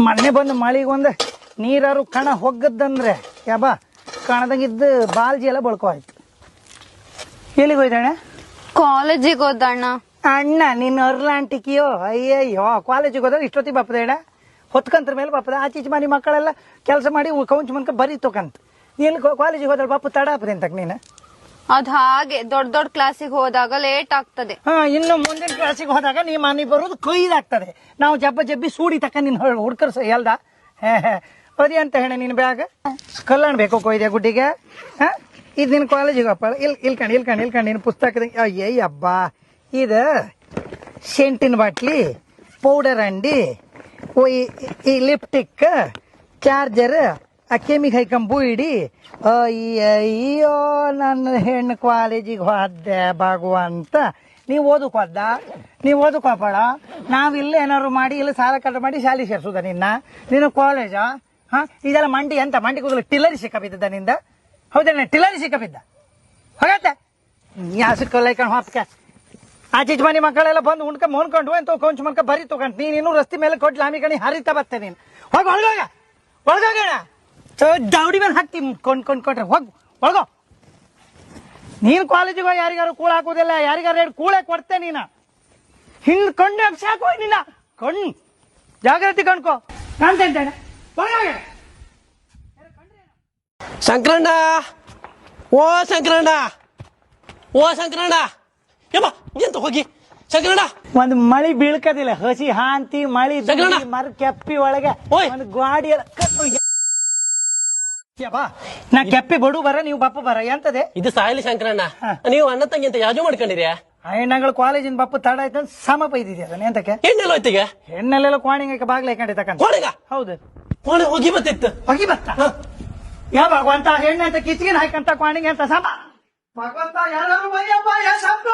ಮೊನ್ನೆ ಬಂದು ಮಳಿಗೊಂದು ನೀರಾರು ಕಣ ಹೊಗ್ಗದಂದ್ರೆ ಯಾಬ ಕಣದಂಗಿದ್ದು ಬಾಲ್ಜಿ ಎಲ್ಲ ಬಳ್ಕೋಯ್ತು. ಎಲ್ಲಿಗೆ ಹೋಯ್ತಣ್ಣ? ಕಾಲೇಜಿಗೆ ಹೋದಣ್ಣ. ಅಣ್ಣ ನಿನ್ನ ಅರ್ಲಾಂಟಿಕಿಯೋ ಅಯ್ಯಯ್ಯೋ ಕಾಲೇಜಿಗೆ ಹೋದಾಗ ಇಷ್ಟೊತ್ತಿಗೆ ಬಾಪದ ಹೊತ್ಕಂತ್ರ ಮೇಲೆ ಬಾಪದ ಆಚೀಚೆ ಮನೆ ಮಕ್ಕಳೆಲ್ಲ ಕೆಲಸ ಮಾಡಿ ಕೌಂಚ್ ಮನ್ಕ ಬರೀ ತೊಕಂತ ನೀನು ಕಾಲೇಜಿಗೆ ಹೋದ್ರೆ ಬಾಪು ತಡ ಹಾಪದೆ ಅಂತಕ್ ನೀನು. ಅದ್ ಹಾಗೆ ದೊಡ್ಡ ದೊಡ್ಡ ಕ್ಲಾಸಿಗೆ ಹೋದಾಗ ಲೇಟ್ ಆಗ್ತದೆ. ಇನ್ನು ಮುಂದಿನ ಕ್ಲಾಸಿಗೆ ಹೋದಾಗ ನೀ ಮನೆ ಬರೋದು ಕೊಯ್ದಾಗ್ತದೆ. ನಾವು ಜಬ್ಬಿ ಸೂಡಿ ತಕ್ಕ ನಿನ್ ಹುಡ್ಕರ್ಸ ಎಲ್ದ ಅದಿ ಅಂತ ಹೇಳ ನಿನ್ ಬ್ಯಾಗ್ ಕಲ್ಯಾಣ ಬೇಕು ಕೊಯ್ದೆ ಗುಡ್ಡಿಗೆ. ಇದು ನಿನ್ ಕಾಲೇಜಿಗೆ ಅಪ್ಪ ಇಲ್ಕಂಡ್ ನಿನ್ ಪುಸ್ತಕದ ಅಯ್ಯ ಹಬ್ಬ ಇದು ಸೆಂಟಿನ ಬಾಟ್ಲಿ, ಪೌಡರ್ ಅಂಡಿ, ಈ ಲಿಪ್ಟಿಕ್, ಚಾರ್ಜರ್, ಆ ಕೆಮಿಗೆ ಹೈಕಂಬು ಇಡಿ. ಅಯ್ಯಯ್ಯೋ ನನ್ನ ಹೆಣ್ಣು ಕಾಲೇಜಿಗೆ ಹೋದೆ ಭಗವಂತ. ನೀವು ಓದಕ್ ಹೋದ, ನೀವು ಓದಕ್ ಹೋಗ್ಬೇಡ. ನಾವಿಲ್ಲ ಏನಾದ್ರು ಮಾಡಿ ಇಲ್ಲ ಸಾಲ ಕಟ್ಟ ಮಾಡಿ ಶಾಲೆ ಸೇರ್ಸುದ ನಿನ್ನ ಕಾಲೇಜಾ? ಇದೆಲ್ಲ ಮಂಡಿ ಅಂತ ಮಂಡಿ ಕೂದಲು ಟಿಲ್ಲರಿ ಸಿಕ್ಕಬಿದ್ದ ನಿಂದ. ಹೌದೇನ ಟಿಲ್ಲರಿ ಸಿಕ್ಕಬಿದ್ದ ಹೋಗತ್ತೆ ಯಾಸಕ್ಕಲ್ಲೈಕಂಡು ಹೊತ್ಕೆ ಆಚೀಚ್ ಮನೆ ಮಕ್ಕಳೆಲ್ಲ ಬಂದು ಉಣ್ಕ ಮೊನ್ಕೊಂಡು ಅಂತ ಕೊಂಚ ಮನ್ಕ ಬರಿ ತಗೊಂಡು ನೀನು ರಸ್ತೆ ಮೇಲೆ ಕೊಟ್ಟು ಲಾಮಿ ಕಣಿ ಹರಿತಾ ಬತ್ತೆ ನೀನು. ಹೋಗ ಒಳಗೋಗೋಣ ದೌಡಿ ಮೇಲೆ ಹಾಕ್ತಿ ಕೊಂಡ್ರೆ ಹೋಗ್ ಒಳಗೋ. ನೀನ್ ಕಾಲೇಜಿಗೆ ಹೋಗಿ ಯಾರಿಗಾರು ಕೂಳ ಹಾಕೋದಿಲ್ಲ, ಯಾರಿಗಾರು ಎರಡು ಕೂಳೆ ಕೊಡ್ತೆ ನೀನು. ಹಿಂಗ್ ಕೊಂಡೆ ಸಾಕು ನಿನ್ನ ಕಣ್ ಜಾಗ್ರತೆ ಕಣ್ಕೋ ಕಾಣ್ತೇನೆ. ಸಂಕ್ರಣ್ಣ ಓ ಸಂಕ್ರಣ್ಣ ಓ ಸಂಕ್ರಣ್ಣ ಯಮ್ಮ ಎಂತ ಹೋಗಿ ಸಂಕ್ರಣ್ಣ. ಒಂದು ಮಳಿ ಬೀಳ್ಕದಿಲ್ಲ, ಹಸಿ ಹಾಂತಿ ಮಳಿ ಮರ ಕೆಪ್ಪಿ ಒಳಗೆ ಒಂದು ಗಾಡಿ ನಾ ಕೆಪ್ಪಿ ಬಡು ಬರ ನೀವು ಬಪ್ಪ ಬರ ಎಂತದೆ ಇದು ಸಾಯಲಿ ಸಂಕ್ರಣ್ಣ. ನೀವು ಅಣ್ಣ ತಂಗಿ ಅಂತ ಯಾಜು ಮಾಡ್ಕೊಂಡಿರಿ. ಹೆಣ್ಣಗಳು ಕಾಲೇಜಿನ ಬಪ್ಪ ತಡ ಆಯ್ತು ಅಂತ ಸಮ ಬೈದಿದ್ಯ ಅದನ್ನ ಎಂತಕ್ಕೆ? ಹೆಣ್ಣೆಲ್ಲ ಹೋಯ್ತಿಗೆ ಹೆಣ್ಣೆಲ್ಲ ಕೋಣಿಗೆ ಬಾಗ್ಲ ಹಾಕೊಂಡಿ ತಕೊಂಡ ಕೋಣಿಗ ಹೌದು ಕೋಣೆ ಹೋಗಿ ಬತ್ತಿತ್ತು ಹೋಗಿ ಬತ್ತ ಯಾ ಭಗವಂತ ಹೆಣ್ಣೆ ಅಂತ ಕಿಚ್ಗಿನ ಹಾಕಂತ ಕೋಣಿಗೆ ಅಂತ ಸಮ ಭಗವಂತ ಯಾರು ಬೈಯಪ್ಪ ಯಾ ಸಂಪ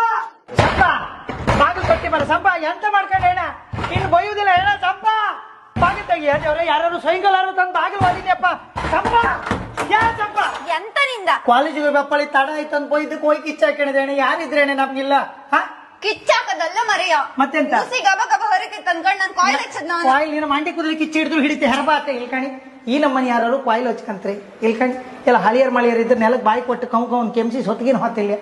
ಸಂಪ ಬಾಗಿಲು ಕೊಟ್ಟಿ ಬರ ಸಂಪ ಎಂತ ಮಾಡ್ಕೊಂಡ ಹೆಣ ಇನ್ನು ಬೈಯುವುದಿಲ್ಲ ಹೆಣ ಸಂಪ ಬಾಗಿಲು ತೆಗಿ ಅವ್ರೆ ಯಾರು ಸೈಕಲ್ ತಂದು ಬಾಗಿಲು ಓದಿದ್ಯಪ್ಪ ಸಂಪ ಯಾ ಸಂಪ ಎಂತ ನಿಂದ ಕಾಲೇಜಿಗೆ ಬಪ್ಪಳಿ ತಡ ಆಯ್ತು ಅಂತ ಬೈದಕ್ಕೆ ಹೋಗಿ ಕಿಚ್ಚ ಹಾಕೊಂಡಿದ್ದೇನೆ. ಯಾರಿದ್ರೇನೆ ನಮ್ಗಿಲ್ಲ ಕಿಚ್ಚಾಕದಲ್ಲ ಮರೆಯ ಮತ್ತೆಂತ ಗಬ ಗಬ ಹೊರಗೆ ತಂದ್ಕೊಂಡು ನಾನು ಕಾಯಿಲ್ ಹಚ್ಚದ್ ನಾನು. ಕಾಯಿಲ್ ನೀನು ಮಂಡಿ ಕುದ್ರಿ ಕಿಚ್ಚ ಹಿಡಿದ್ರು ಹಿಡಿತೆ ಹೆರಬಾತ ಇಲ್ಕಣಿ. ಈ ನಮ್ಮನೆ ಯಾರು ಕಾಯಿಲ್ ಹಚ್ಕಂತ್ರಿ ಇಲ್ಕಣಿ ಎಲ್ಲ ಹಳಿಯರ್ ಮಳಿಯರ್ ಇದ್ರೆ ನೆಲಕ್ಕೆ ಬಾಯಿ ಕೊಟ್ಟು ಕೌನ್ ಕೆಮ್ಸಿ ಸೊತ್ತಿಗಿನ ಹೊತ್ತಿಲ್ಲ.